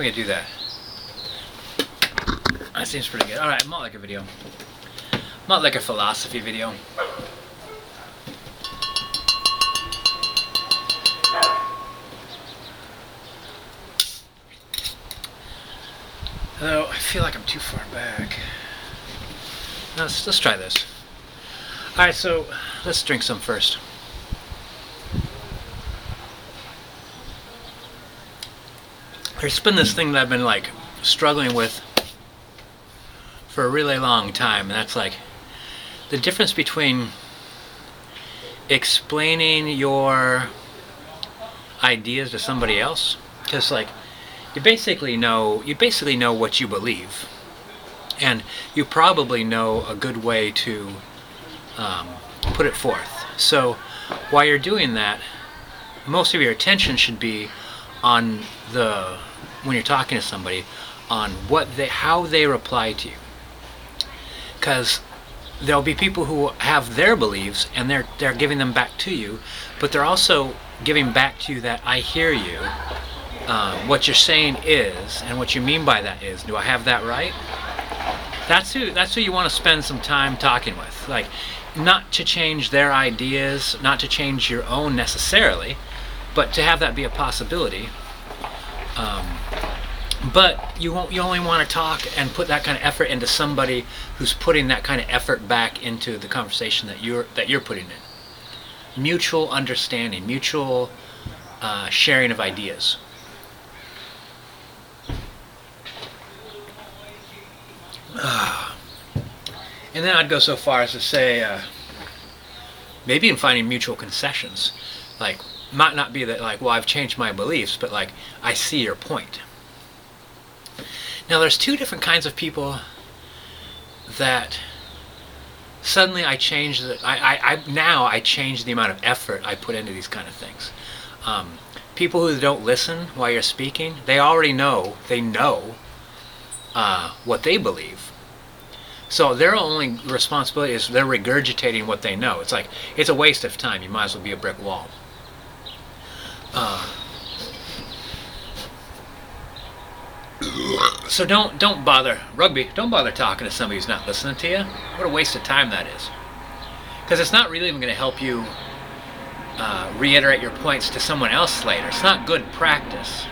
we could do that. That seems pretty good. Alright, not like a video. Not like a philosophy video. Though I feel like I'm too far back. Let's try this. Alright, so let's drink some first. There's been this thing that I've been like struggling with for a really long time, and that's like the difference between explaining your ideas to somebody else, because like you basically know what you believe, and you probably know a good way to put it forth. So while you're doing that, most of your attention should be on when you're talking to somebody, on how they reply to you, because there'll be people who have their beliefs and they're giving them back to you, but they're also giving back to you that I hear you. What you're saying is, and what you mean by that is, do I have that right? That's who you want to spend some time talking with. Like, not to change their ideas, not to change your own necessarily, but to have that be a possibility. But you only want to talk and put that kind of effort into somebody who's putting that kind of effort back into the conversation that you're putting in. Mutual understanding, mutual sharing of ideas. And then I'd go so far as to say, maybe in finding mutual concessions. Like, might not be that like, well, I've changed my beliefs, but like, I see your point. Now there's two different kinds of people that suddenly I change I change the amount of effort I put into these kind of things. People who don't listen while you're speaking, they already know, what they believe. So their only responsibility is they're regurgitating what they know. It's like, it's a waste of time. You might as well be a brick wall. So don't bother, Rugby, don't bother talking to somebody who's not listening to you. What a waste of time that is. Because it's not really even going to help you reiterate your points to someone else later. It's not good practice.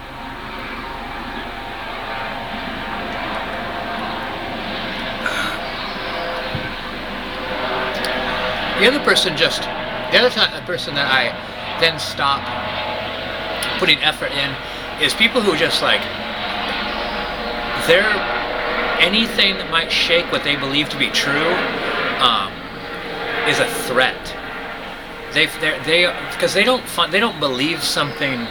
The other person that I then stop putting effort in is people who just like, anything that might shake what they believe to be true is a threat. Because they don't believe something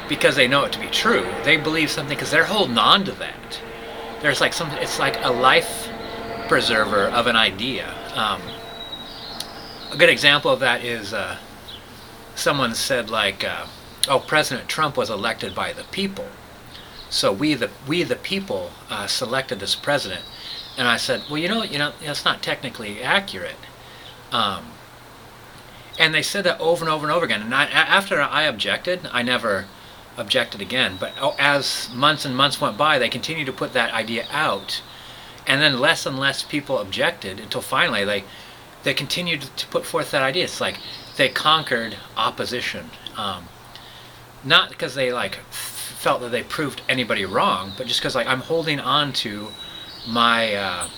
because they know it to be true. They believe something because they're holding on to that. There's like it's like a life preserver of an idea. A good example of that is someone said like, "Oh, President Trump was elected by the people, so we the people selected this president." And I said, "Well, you know, that's not technically accurate." And they said that over and over and over again. And after I objected, I never objected again. But as months and months went by, they continued to put that idea out, and then less and less people objected until finally they continued to put forth that idea. It's like they conquered opposition, not because they like felt that they proved anybody wrong, but just because like I'm holding on to my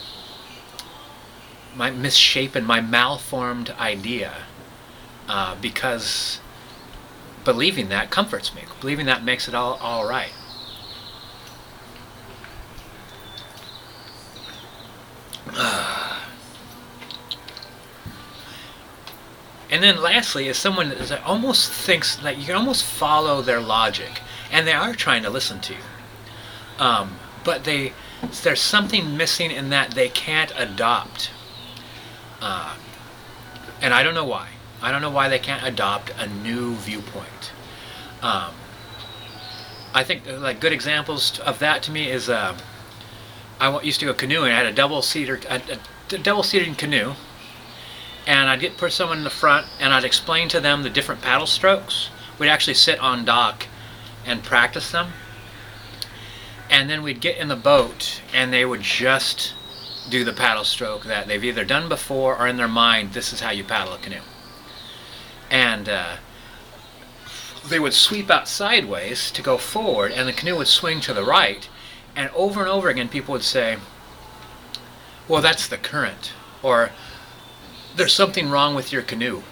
my misshapen, my malformed idea, because believing that comforts me. Believing that makes it all right. And then lastly is someone that almost thinks that you can almost follow their logic, and they are trying to listen to you, but there's something missing in that they can't adopt, and I don't know why. I don't know why they can't adopt a new viewpoint. I think like good examples of that to me is I used to go canoeing. I had a double-seated canoe. And I'd put someone in the front, and I'd explain to them the different paddle strokes. We'd actually sit on dock and practice them. And then we'd get in the boat, and they would just do the paddle stroke that they've either done before or in their mind, this is how you paddle a canoe. And they would sweep out sideways to go forward, and the canoe would swing to the right. And over again, people would say, well, that's the current, or there's something wrong with your canoe,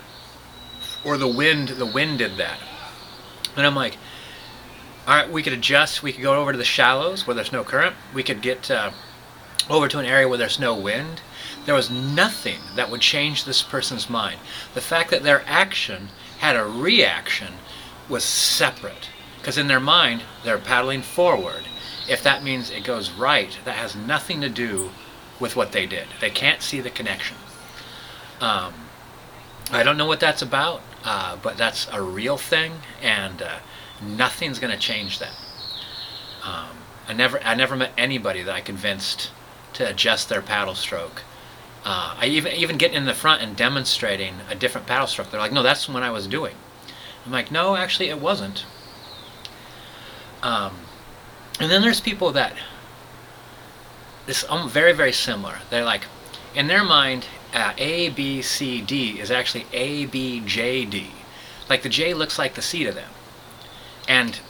or the wind did that. And I'm like, all right, we could adjust. We could go over to the shallows where there's no current. We could get over to an area where there's no wind. There was nothing that would change this person's mind. The fact that their action had a reaction was separate, because in their mind they're paddling forward. If that means it goes right, that has nothing to do with what they did. They can't see the connection. I don't know what that's about, but that's a real thing, and nothing's going to change that. I never met anybody that I convinced to adjust their paddle stroke. I even getting in the front and demonstrating a different paddle stroke. They're like, no, that's what I was doing. I'm like, no, actually it wasn't. And then there's people that, it's very, very similar. They're like, in their mind, A, B, C, D is actually A, B, J, D. Like the J looks like the C to them. And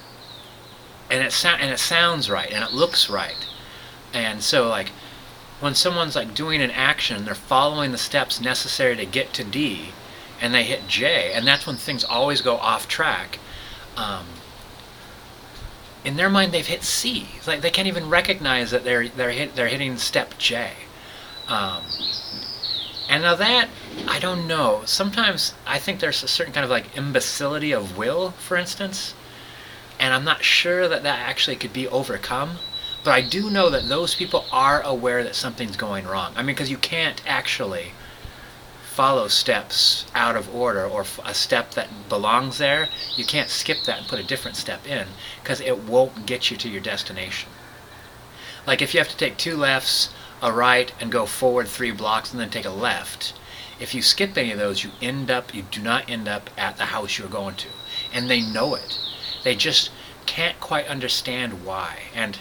it sounds right, and it looks right. And so like, when someone's like doing an action, they're following the steps necessary to get to D, and they hit J, and that's when things always go off track. In their mind, they've hit C. It's like they can't even recognize that they're hitting step J. And now that, I don't know. Sometimes I think there's a certain kind of like imbecility of will, for instance, and I'm not sure that actually could be overcome. But I do know that those people are aware that something's going wrong. I mean, because you can't actually follow steps out of order, or a step that belongs there. You can't skip that and put a different step in, because it won't get you to your destination. Like if you have to take 2 lefts, a right, and go forward 3 blocks and then take a left, if you skip any of those, you do not end up at the house you're going to. And they know it. They just can't quite understand why. And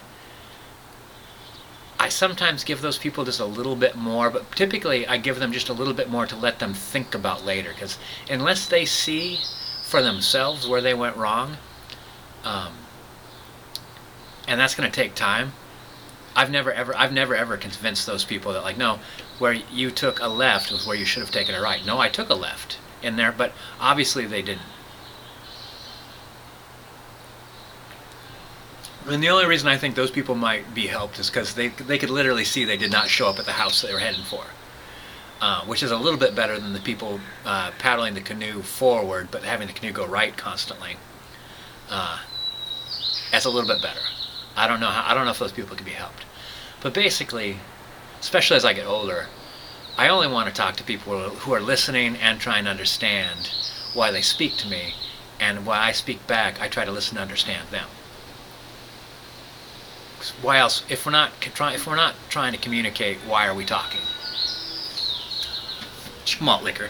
I sometimes give those people just a little bit more, but typically I give them just a little bit more to let them think about later, because unless they see for themselves where they went wrong, and that's going to take time. I've never ever convinced those people that, like, no, where you took a left was where you should have taken a right. No, I took a left in there, but obviously they didn't. And the only reason I think those people might be helped is because they could literally see they did not show up at the house they were heading for, which is a little bit better than the people paddling the canoe forward but having the canoe go right constantly. That's a little bit better. I don't know if those people can be helped. But basically, especially as I get older, I only want to talk to people who are listening and trying to understand why they speak to me, and why I speak back, I try to listen to understand them. Why else? If we're not trying to communicate, why are we talking? Malt liquor.